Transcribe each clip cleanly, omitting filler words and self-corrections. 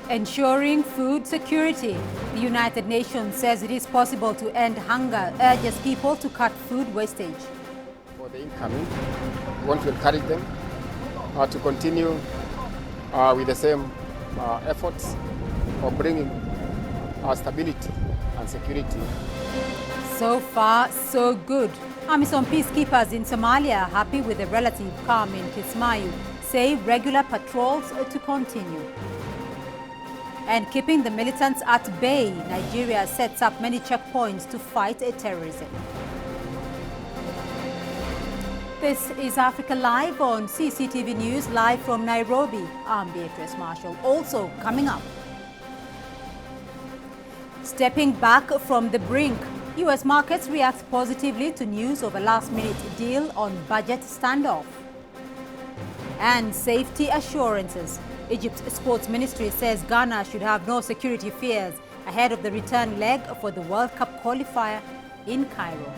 Ensuring food security. The United Nations says it is possible to end hunger, urges people to cut food wastage. For the incoming, we want to encourage them to continue with the same efforts of bringing stability and security. So far, so good. AMISOM peacekeepers in Somalia, happy with the relative calm in Kismayu, say regular patrols to continue. And keeping the militants at bay, Nigeria sets up many checkpoints to fight terrorism. This is Africa Live on CCTV News, live from Nairobi. I'm Beatrice Marshall. Also coming up, stepping back from the brink, U.S. markets react positively to news of a last-minute deal on budget standoff. And safety assurances. Egypt's sports ministry says Ghana should have no security fears ahead of the return leg for the World Cup qualifier in Cairo.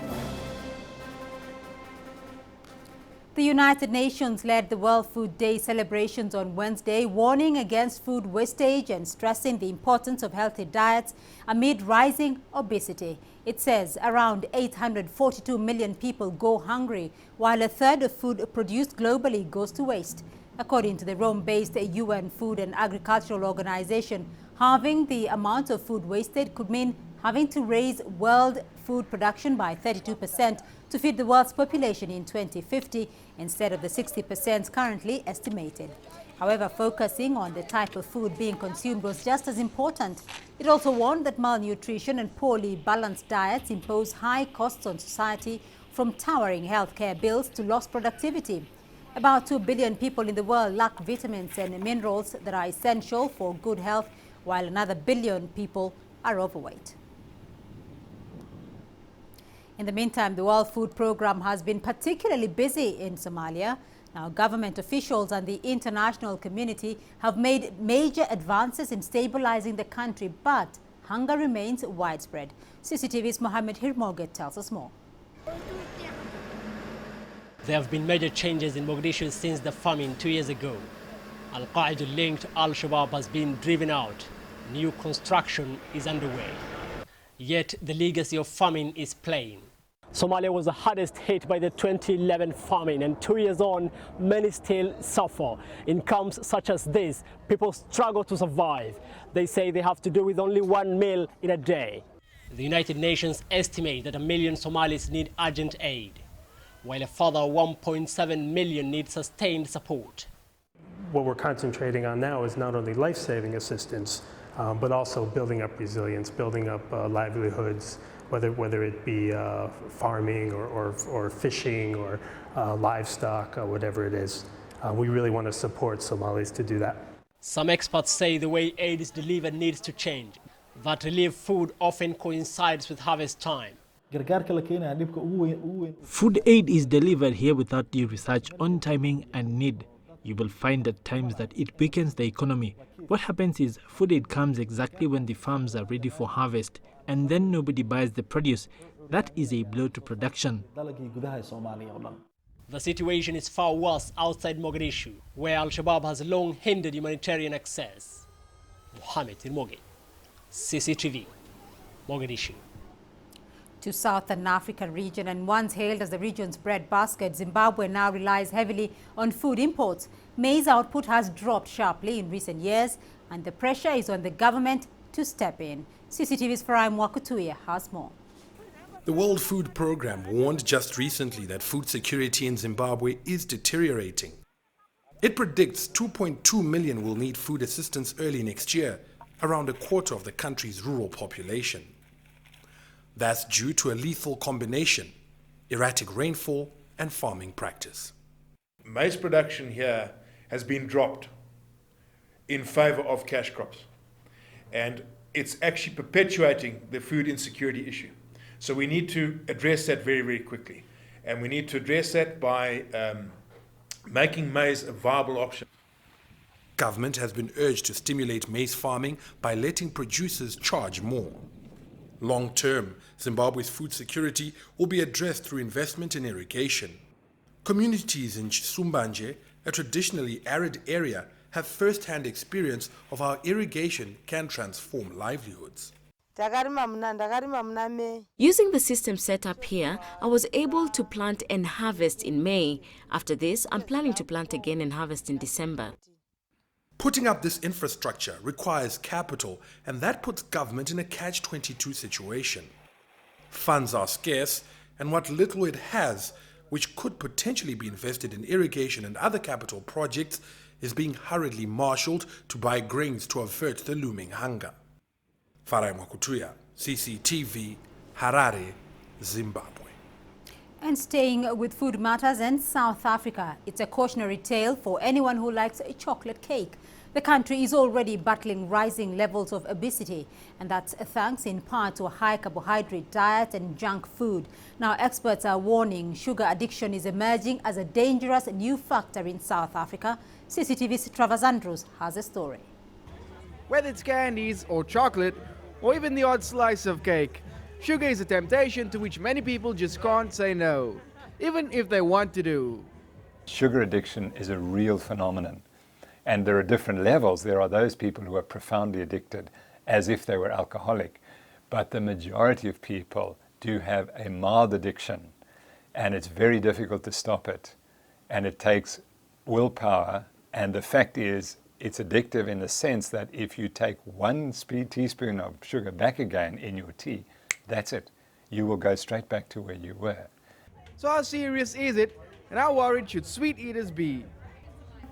The United Nations led the World Food Day celebrations on Wednesday, warning against food wastage and stressing the importance of healthy diets amid rising obesity. It says around 842 million people go hungry, while a third of food produced globally goes to waste. According to the Rome-based UN Food and Agricultural Organization, halving the amount of food wasted could mean having to raise world food production by 32% to feed the world's population in 2050 instead of the 60% currently estimated. However, focusing on the type of food being consumed was just as important. It also warned that malnutrition and poorly balanced diets impose high costs on society, from towering healthcare bills to lost productivity. About 2 billion people in the world lack vitamins and minerals that are essential for good health, while another billion people are overweight. In the meantime, the World Food Programme has been particularly busy in Somalia. Now, government officials and the international community have made major advances in stabilizing the country, but hunger remains widespread. CCTV's Mohammed Hirmoget tells us more. There have been major changes in Mogadishu since the famine 2 years ago. Al-Qaeda-linked Al-Shabaab has been driven out. New construction is underway. Yet the legacy of famine is plain. Somalia was the hardest hit by the 2011 famine, and 2 years on, many still suffer. In camps such as this, people struggle to survive. They say they have to do with only one meal in a day. The United Nations estimate that 1 million Somalis need urgent aid, while a further 1.7 million need sustained support. What we're concentrating on now is not only life-saving assistance, but also building up resilience, building up livelihoods, whether it be farming or fishing or livestock, or whatever it is. We really want to support Somalis to do that. Some experts say the way aid is delivered needs to change. That relief food often coincides with harvest time. Food aid is delivered here without due research on timing and need. You will find at times that it weakens the economy. What happens is food aid comes exactly when the farms are ready for harvest, and then nobody buys the produce. That is a blow to production. The situation is far worse outside Mogadishu, where Al-Shabaab has long hindered humanitarian access. Mohammed Irmoge, CCTV, Mogadishu. To Southern African region, and once hailed as the region's breadbasket, Zimbabwe now relies heavily on food imports. Maize output has dropped sharply in recent years, and the pressure is on the government to step in. CCTV's Farai Mwakutuya has more. The World Food Programme warned just recently that food security in Zimbabwe is deteriorating. It predicts 2.2 million will need food assistance early next year, around a quarter of the country's rural population. That's due to a lethal combination: erratic rainfall and farming practice. Maize production here has been dropped in favor of cash crops, and it's actually perpetuating the food insecurity issue. So we need to address that very, very quickly, and we need to address that by making maize a viable option. Government has been urged to stimulate maize farming by letting producers charge more. Long term, Zimbabwe's food security will be addressed through investment in irrigation. Communities in Sumbanje, a traditionally arid area, have first-hand experience of how irrigation can transform livelihoods. Using the system set up here, I was able to plant and harvest in May. After this, I'm planning to plant again and harvest in December. Putting up this infrastructure requires capital, and that puts government in a catch-22 situation. Funds are scarce, and what little it has, which could potentially be invested in irrigation and other capital projects, is being hurriedly marshaled to buy grains to avert the looming hunger. Farai Mwakutuya, CCTV, Harare, Zimbabwe. And staying with food matters in South Africa, it's a cautionary tale for anyone who likes a chocolate cake. The country is already battling rising levels of obesity, and that's thanks in part to a high carbohydrate diet and junk food. Now, experts are warning sugar addiction is emerging as a dangerous new factor in South Africa. CCTV's Travers Andrews has a story. Whether it's candies or chocolate, or even the odd slice of cake, sugar is a temptation to which many people just can't say no, even if they want to do. Sugar addiction is a real phenomenon, and there are different levels. There are those people who are profoundly addicted as if they were alcoholic, but the majority of people do have a mild addiction, and it's very difficult to stop it, and it takes willpower. And the fact is, it's addictive in the sense that if you take one teaspoon of sugar back again in your tea, that's it. You will go straight back to where you were. So how serious is it, and how worried should sweet eaters be?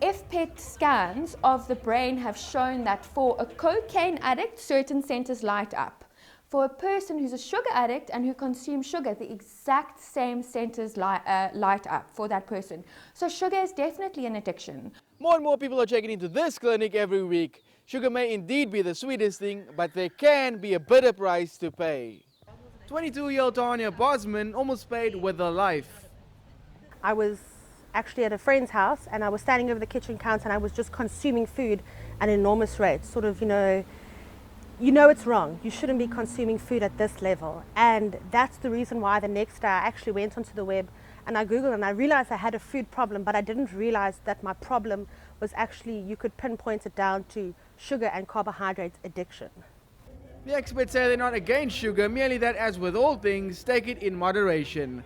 PET scans of the brain have shown that for a cocaine addict, certain centers light up. For a person who's a sugar addict and who consumes sugar, the exact same centers light up for that person. So sugar is definitely an addiction. More and more people are checking into this clinic every week. Sugar may indeed be the sweetest thing, but there can be a bitter price to pay. 22-year-old Tanya Bosman almost paid with her life. I was actually at a friend's house and I was standing over the kitchen counter and I was just consuming food at an enormous rate, sort of, you know it's wrong. You shouldn't be consuming food at this level. And that's the reason why the next day I actually went onto the web and I Googled and I realized I had a food problem, but I didn't realize that my problem was actually, you could pinpoint it down to sugar and carbohydrate addiction. The experts say they're not against sugar, merely that, as with all things, take it in moderation.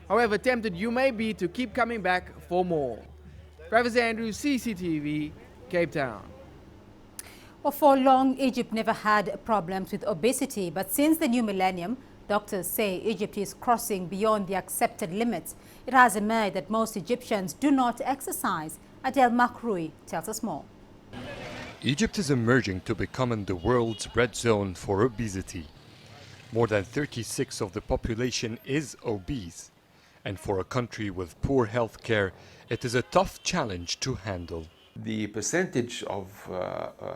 However tempted you may be to keep coming back for more. Travers Andrews, CCTV, Cape Town. Well, for long, Egypt never had problems with obesity, but since the new millennium, doctors say Egypt is crossing beyond the accepted limits. It has emerged that most Egyptians do not exercise. Adel Makroui tells us more. Egypt is emerging to become the world's red zone for obesity. More than 36% of the population is obese. And for a country with poor health care, it is a tough challenge to handle. The percentage of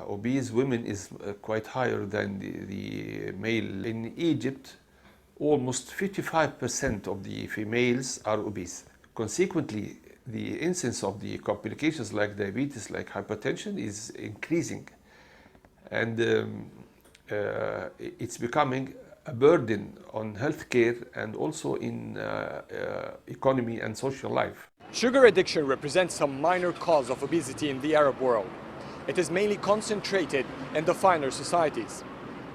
obese women is quite higher than the male. In Egypt, almost 55% of the females are obese. Consequently, the incidence of the complications like diabetes, like hypertension, is increasing. And it's becoming a burden on healthcare and also in economy and social life. Sugar addiction represents a minor cause of obesity in the Arab world. It is mainly concentrated in the finer societies.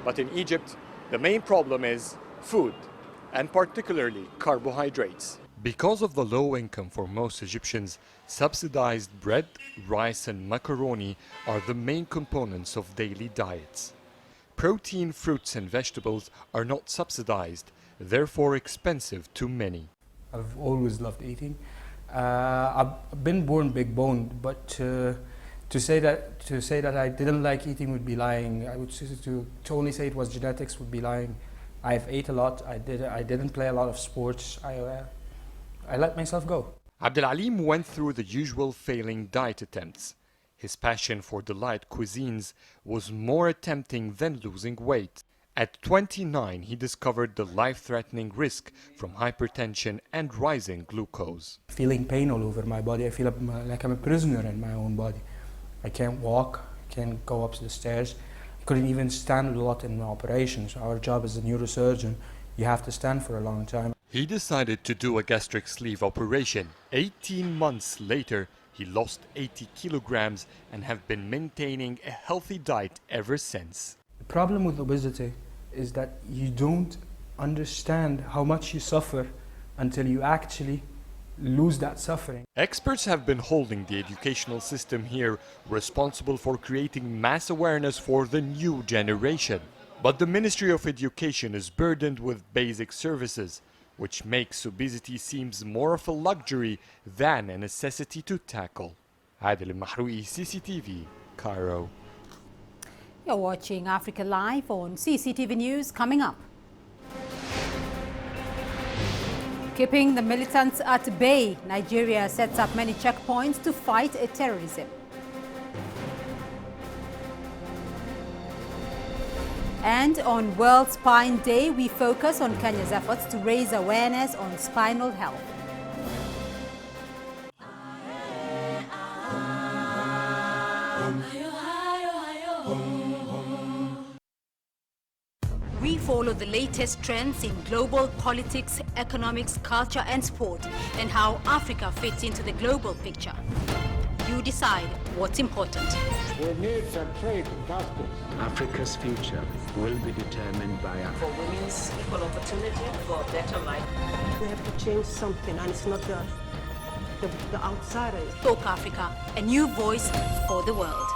But in Egypt, the main problem is food, and particularly carbohydrates. Because of the low income for most Egyptians, subsidized bread, rice and macaroni are the main components of daily diets. Protein, fruits and vegetables are not subsidized, therefore expensive to many. I've always loved eating. I've been born big boned, but to say that I didn't like eating would be lying. I would to only say it was genetics would be lying. I've ate a lot. I didn't play a lot of sports. I let myself go. Abdelalim went through the usual failing diet attempts. His passion for the light cuisines was more tempting than losing weight. At 29, he discovered the life-threatening risk from hypertension and rising glucose. Feeling pain all over my body. I feel like I'm a prisoner in my own body. I can't walk, I can't go up the stairs. I couldn't even stand a lot in operations. Our job as a neurosurgeon, you have to stand for a long time. He decided to do a gastric sleeve operation. 18 months later, He lost 80 kilograms and have been maintaining a healthy diet ever since. The problem with obesity is that you don't understand how much you suffer until you actually lose that suffering. Experts have been holding the educational system here responsible for creating mass awareness for the new generation. But the Ministry of Education is burdened with basic services, which makes obesity seems more of a luxury than a necessity to tackle. Adil Mahroui, CCTV, Cairo. You're watching Africa Live on CCTV News. Coming up, keeping the militants at bay, Nigeria sets up many checkpoints to fight terrorism. And on World Spine Day, we focus on Kenya's efforts to raise awareness on spinal health. We follow the latest trends in global politics, economics, culture and sport, and how Africa fits into the global picture. You decide what's important. We need some trade and justice. Africa's future will be determined by Africa. For women's equal opportunity, for a better life. We have to change something, and it's not the outsiders. Talk Africa, a new voice for the world.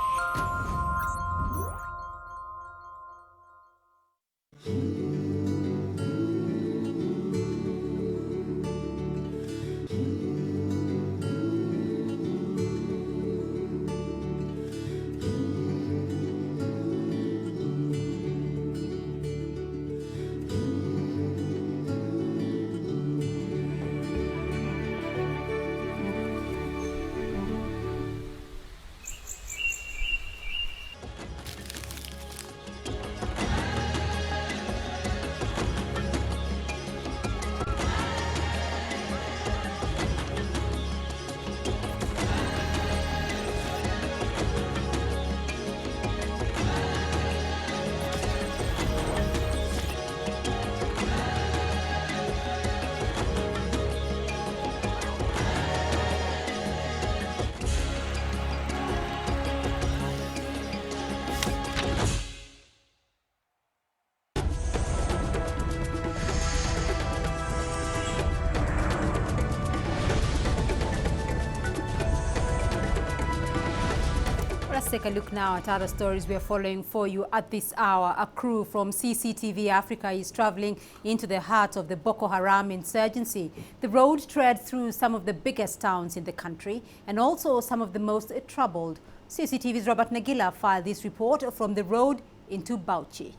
Let's take a look now at other stories we are following for you at this hour. A crew from CCTV Africa is traveling into the heart of the Boko Haram insurgency. The road treads through some of the biggest towns in the country and also some of the most troubled. CCTV's Robert Nagila filed this report from the road into Bauchi.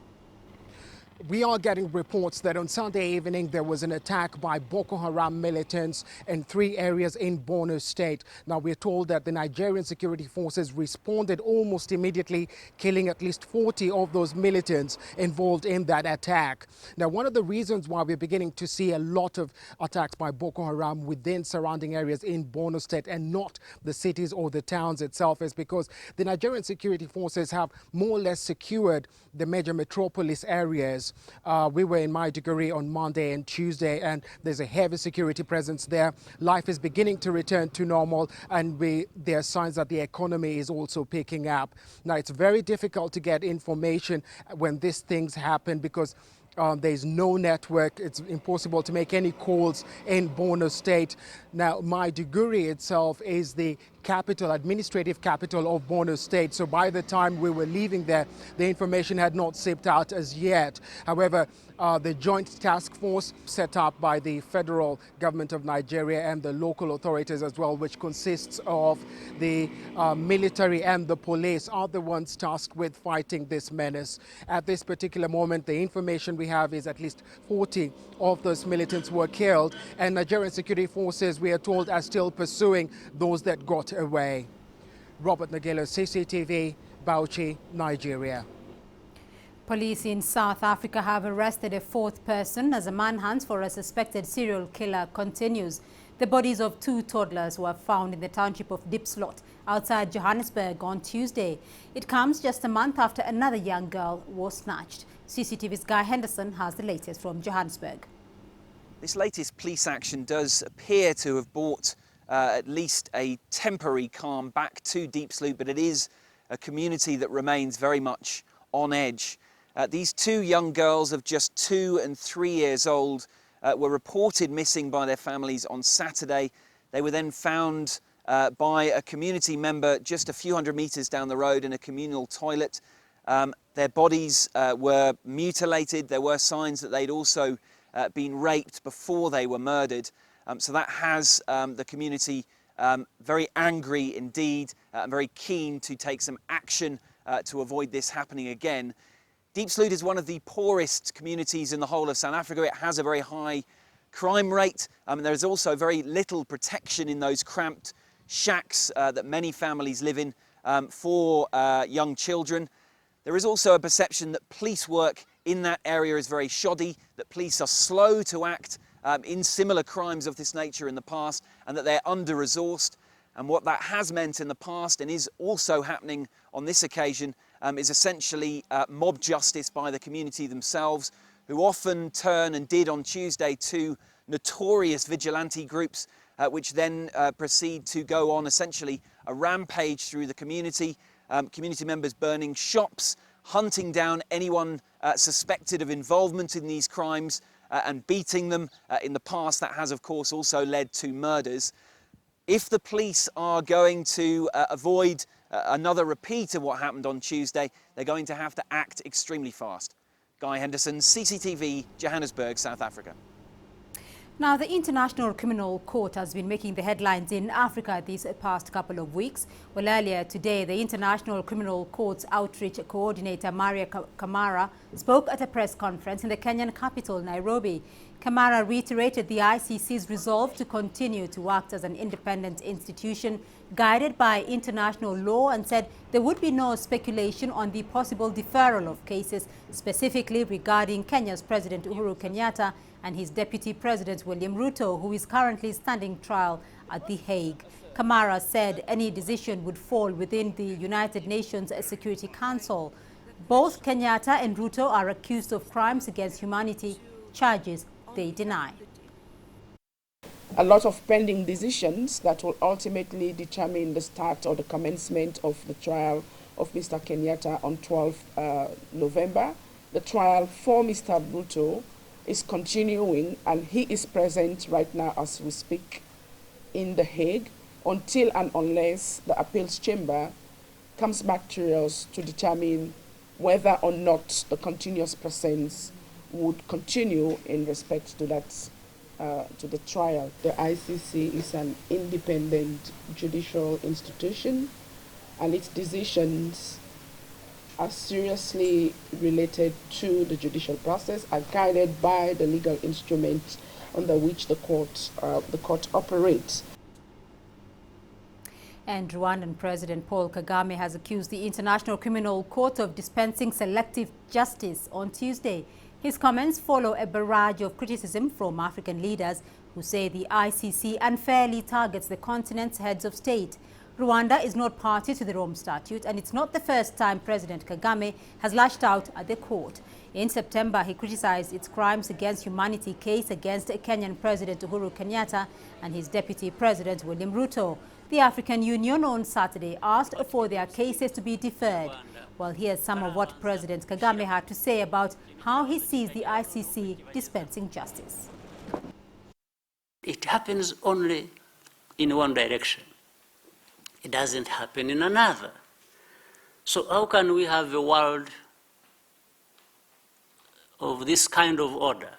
We are getting reports that on Sunday evening there was an attack by Boko Haram militants in 3 areas in Borno State. Now we're told that the Nigerian security forces responded almost immediately, killing at least 40 of those militants involved in that attack. Now one of the reasons why we're beginning to see a lot of attacks by Boko Haram within surrounding areas in Borno State and not the cities or the towns itself is because the Nigerian security forces have more or less secured the major metropolis areas. We were in Maiduguri on Monday and Tuesday, and there's a heavy security presence there. Life is beginning to return to normal, and there are signs that the economy is also picking up. Now, it's very difficult to get information when these things happen because there's no network. It's impossible to make any calls in Borno State. Now, Maiduguri itself is the capital, administrative capital of Borno State. So by the time we were leaving there, the information had not seeped out as yet. However, the joint task force set up by the federal government of Nigeria and the local authorities as well, which consists of the military and the police, are the ones tasked with fighting this menace. At this particular moment, the information we have is at least 40 of those militants were killed, and Nigerian security forces, we are told, are still pursuing those that got away. Robert Nagelo, CCTV, Bauchi, Nigeria. Police in South Africa have arrested a 4th person as a manhunt for a suspected serial killer continues. The bodies of 2 toddlers were found in the township of Diepslot outside Johannesburg on Tuesday. It comes just a month after another young girl was snatched. CCTV's Guy Henderson has the latest from Johannesburg. This latest police action does appear to have brought at least a temporary calm back to Deep Sloot, but it is a community that remains very much on edge. These two young girls of just 2 and 3 years old were reported missing by their families on Saturday. They were then found by a community member just a few hundred meters down the road in a communal toilet. Their bodies were mutilated. There were signs that they'd also been raped before they were murdered. So that has the community very angry indeed, and very keen to take some action to avoid this happening again. Deep Sloot is one of the poorest communities in the whole of South Africa. It has a very high crime rate, and there is also very little protection in those cramped shacks that many families live in for young children. There is also a perception that police work in that area is very shoddy, that police are slow to act in similar crimes of this nature in the past, and that they're under-resourced. And what that has meant in the past, and is also happening on this occasion, is essentially mob justice by the community themselves, who often turn, and did on Tuesday, to notorious vigilante groups, which then proceed to go on essentially a rampage through the community. Community members burning shops, hunting down anyone suspected of involvement in these crimes, and beating them. In the past, that has, of course, also led to murders. If the police are going to avoid another repeat of what happened on Tuesday, they're going to have to act extremely fast. Guy Henderson, CCTV, Johannesburg, South Africa. Now, the International Criminal Court has been making the headlines in Africa these past couple of weeks. Well, earlier today, the International Criminal Court's outreach coordinator, Maria Kamara, spoke at a press conference in the Kenyan capital, Nairobi. Kamara reiterated the ICC's resolve to continue to act as an independent institution guided by international law, and said there would be no speculation on the possible deferral of cases, specifically regarding Kenya's President Uhuru Kenyatta and his Deputy President William Ruto, who is currently standing trial at The Hague. Kamara said any decision would fall within the United Nations Security Council. Both Kenyatta and Ruto are accused of crimes against humanity, charges they deny. A lot of pending decisions that will ultimately determine the start or the commencement of the trial of Mr. Kenyatta on 12 November. The trial for Mr. Ruto is continuing, and he is present right now as we speak in The Hague until and unless the appeals chamber comes back to us to determine whether or not the continuous presence would continue in respect to that to the trial. The ICC is an independent judicial institution, and its decisions are seriously related to the judicial process, are guided by the legal instruments under which the court operates. And Rwandan President Paul Kagame has accused the International Criminal Court of dispensing selective justice on Tuesday. His comments follow a barrage of criticism from African leaders who say the ICC unfairly targets the continent's heads of state. Rwanda is not party to the Rome Statute, and it's not the first time President Kagame has lashed out at the court. In September, he criticized its crimes against humanity case against Kenyan President Uhuru Kenyatta and his Deputy President William Ruto. The African Union on Saturday asked for their cases to be deferred. Well, here's some of what President Kagame had to say about how he sees the ICC dispensing justice. It happens only in one direction. It doesn't happen in another. So how can we have a world of this kind of order?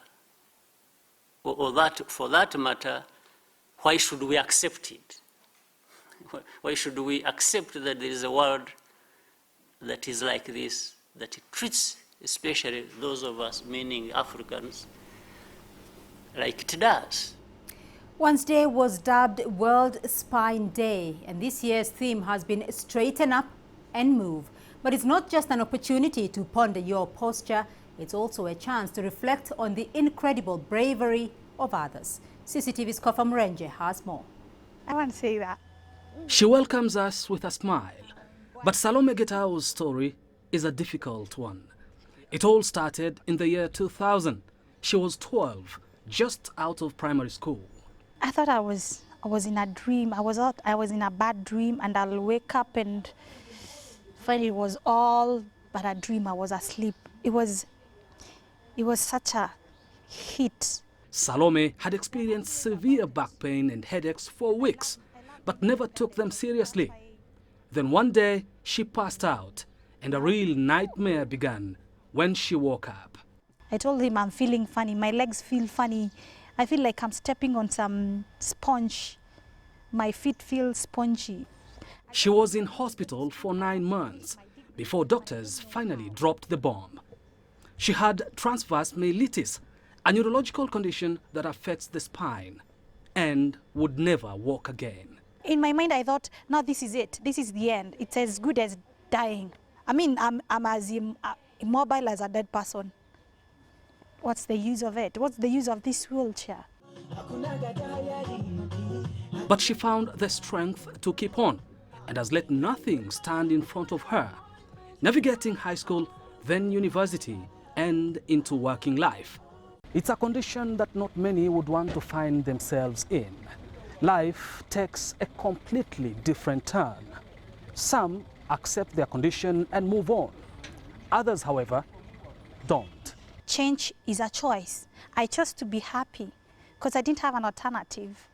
Or that, for that matter, why should we accept it? Why should we accept that there is a world that is like this, that it treats especially those of us, meaning Africans, like it does? Wednesday was dubbed World Spine Day, and this year's theme has been Straighten Up and Move. But it's not just an opportunity to ponder your posture, it's also a chance to reflect on the incredible bravery of others. CCTV's Kofa Mrenje has more. I want to see that. She welcomes us with a smile, but Salome Getao's story is a difficult one. It all started in the year 2000. She was 12, just out of primary school. I thought I was I was in a dream. I was in a bad dream, and I'll wake up and find it was all but a dream. I was asleep. It was such a hit. Salome had experienced severe back pain and headaches for weeks, but never took them seriously. Then one day, she passed out, and a real nightmare began when she woke up. I told him I'm feeling funny. My legs feel funny. I feel like I'm stepping on some sponge. My feet feel spongy. She was in hospital for 9 months before doctors finally dropped the bomb. She had transverse myelitis, a neurological condition that affects the spine, and would never walk again. In my mind, I thought, no, this is it. This is the end. It's as good as dying. I mean, I'm as immobile as a dead person. What's the use of it? What's the use of this wheelchair? But she found the strength to keep on and has let nothing stand in front of her, navigating high school, then university, and into working life. It's a condition that not many would want to find themselves in. Life takes a completely different turn. Some accept their condition and move on. Others, however, don't. Change is a choice. I chose to be happy because I didn't have an alternative.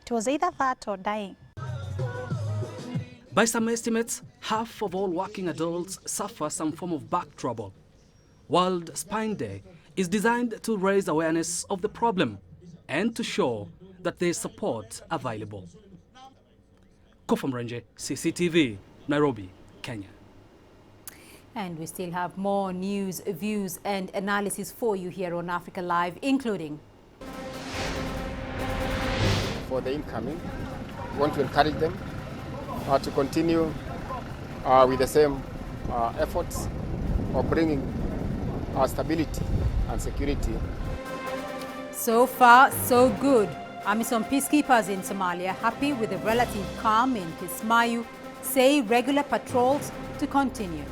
It was either that or dying. By some estimates, half of all working adults suffer some form of back trouble. World Spine Day is designed to raise awareness of the problem and to show that there is support available. Kofa Mrenje, CCTV, Nairobi, Kenya. And we still have more news, views and analysis for you here on Africa Live, including for the incoming. We want to encourage them to continue with the same efforts of bringing stability and security. So far, so good. AMISOM peacekeepers in Somalia, happy with the relative calm in Kismayu, say regular patrols to continue.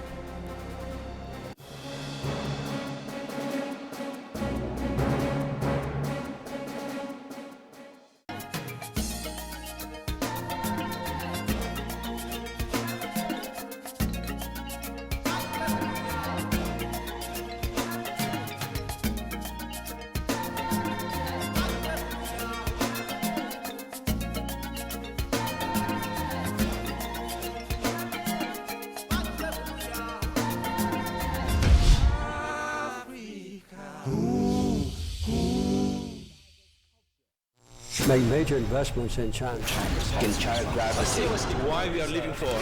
Make major investments in China. Why we are living for?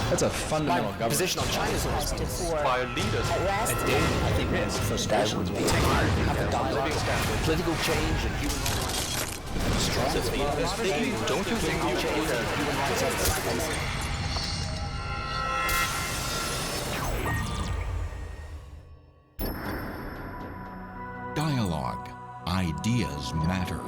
That's a fundamental government. Position on China's by leaders. I think yes. First that would be political change and human rights. Don't you think human rights? Dialogue. Ideas matter.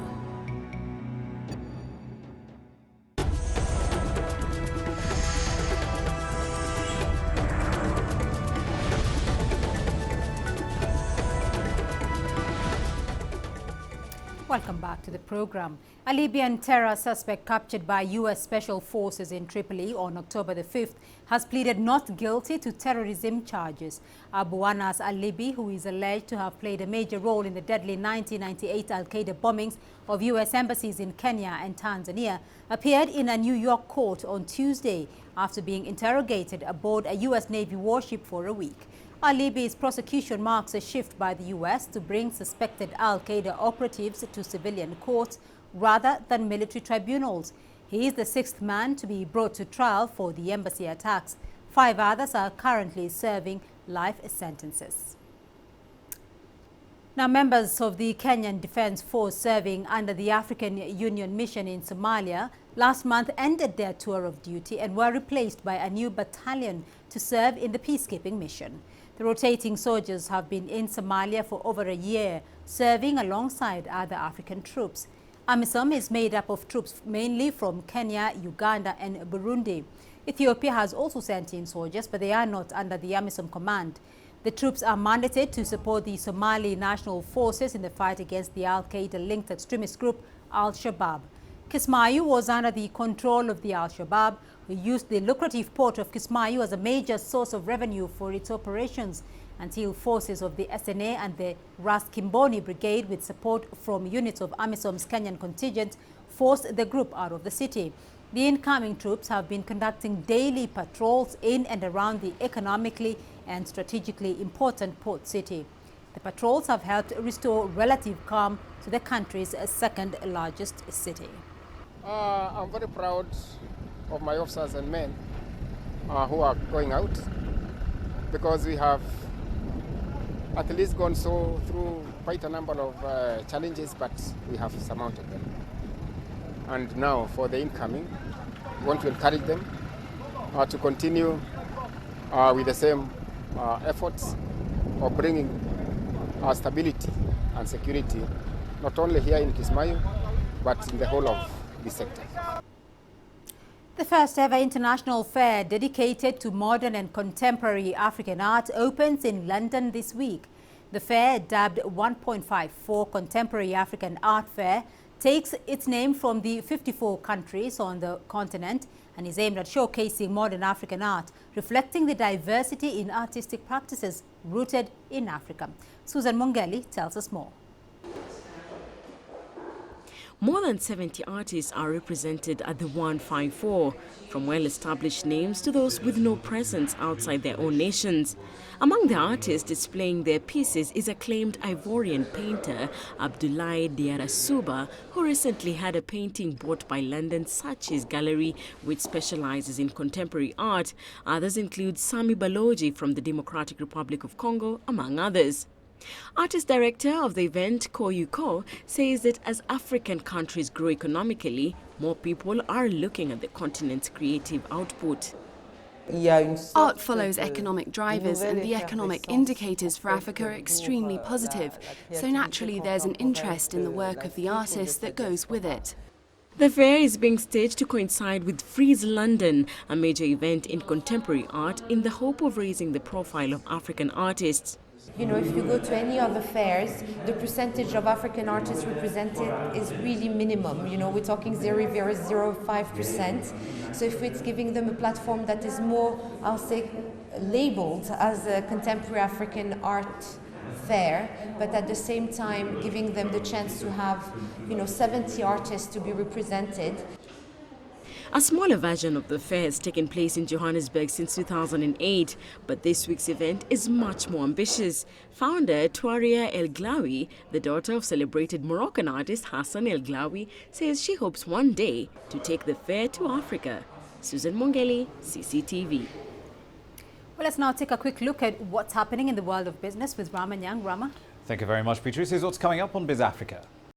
Welcome back to the program. A Libyan terror suspect captured by U.S. Special Forces in Tripoli on October the 5th has pleaded not guilty to terrorism charges. Abu Anas al-Libi, who is alleged to have played a major role in the deadly 1998 al-Qaeda bombings of U.S. embassies in Kenya and Tanzania, appeared in a New York court on Tuesday after being interrogated aboard a U.S. Navy warship for a week. Al-Libi's prosecution marks a shift by the U.S. to bring suspected al-Qaeda operatives to civilian courts rather than military tribunals. He is the sixth man to be brought to trial for the embassy attacks. 5 others are currently serving life sentences. Now, members of the Kenyan Defence Force serving under the African Union mission in Somalia last month ended their tour of duty and were replaced by a new battalion to serve in the peacekeeping mission. The rotating soldiers have been in Somalia for over a year, serving alongside other African troops. AMISOM is made up of troops mainly from Kenya, Uganda and Burundi. Ethiopia has also sent in soldiers, but they are not under the AMISOM command. The troops are mandated to support the Somali National Forces in the fight against the al-Qaeda-linked extremist group Al-Shabaab. Kismayu was under the control of the Al-Shabaab, who used the lucrative port of Kismayu as a major source of revenue for its operations until forces of the SNA and the Ras Kimboni Brigade, with support from units of AMISOM's Kenyan contingent, forced the group out of the city. The incoming troops have been conducting daily patrols in and around the economically and strategically important port city. The patrols have helped restore relative calm to the country's second largest city. I'm very proud of my officers and men who are going out, because we have at least gone through quite a number of challenges, but we have surmounted them. And now for the incoming, we want to encourage them to continue with the same efforts of bringing stability and security, not only here in Kismayu, but in the whole of the sector. The first ever international fair dedicated to modern and contemporary African art opens in London this week. The fair, dubbed 1.54 Contemporary African Art Fair, takes its name from the 54 countries on the continent and is aimed at showcasing modern African art, reflecting the diversity in artistic practices rooted in Africa. Susan Mongeli tells us more. More than 70 artists are represented at the 154, from well-established names to those with no presence outside their own nations. Among the artists displaying their pieces is acclaimed Ivorian painter Abdoulaye Diarra, who recently had a painting bought by London's Saatchi's Gallery, which specializes in contemporary art. Others include Sami Baloji from the Democratic Republic of Congo, among others. Artist director of the event, Koyuko, says that as African countries grow economically, more people are looking at the continent's creative output. Art follows economic drivers, and the economic indicators for Africa are extremely positive, so naturally there's an interest in the work of the artist that goes with it. The fair is being staged to coincide with Freeze London, a major event in contemporary art, in the hope of raising the profile of African artists. You know, if you go to any other fairs, the percentage of African artists represented is really minimum. You know, we're talking 0.005%. So if it's giving them a platform that is more, I'll say, labeled as a contemporary African art fair, but at the same time giving them the chance to have, 70 artists to be represented. A smaller version of the fair has taken place in Johannesburg since 2008, but this week's event is much more ambitious. Founder Touaria El Glawi, the daughter of celebrated Moroccan artist Hassan El Glawi, says she hopes one day to take the fair to Africa. Susan Mongeli, CCTV. Well, let's now take a quick look at what's happening in the world of business with Rama Nyang. Rama. Thank you very much, Beatrice. Here's what's coming up on Biz Africa.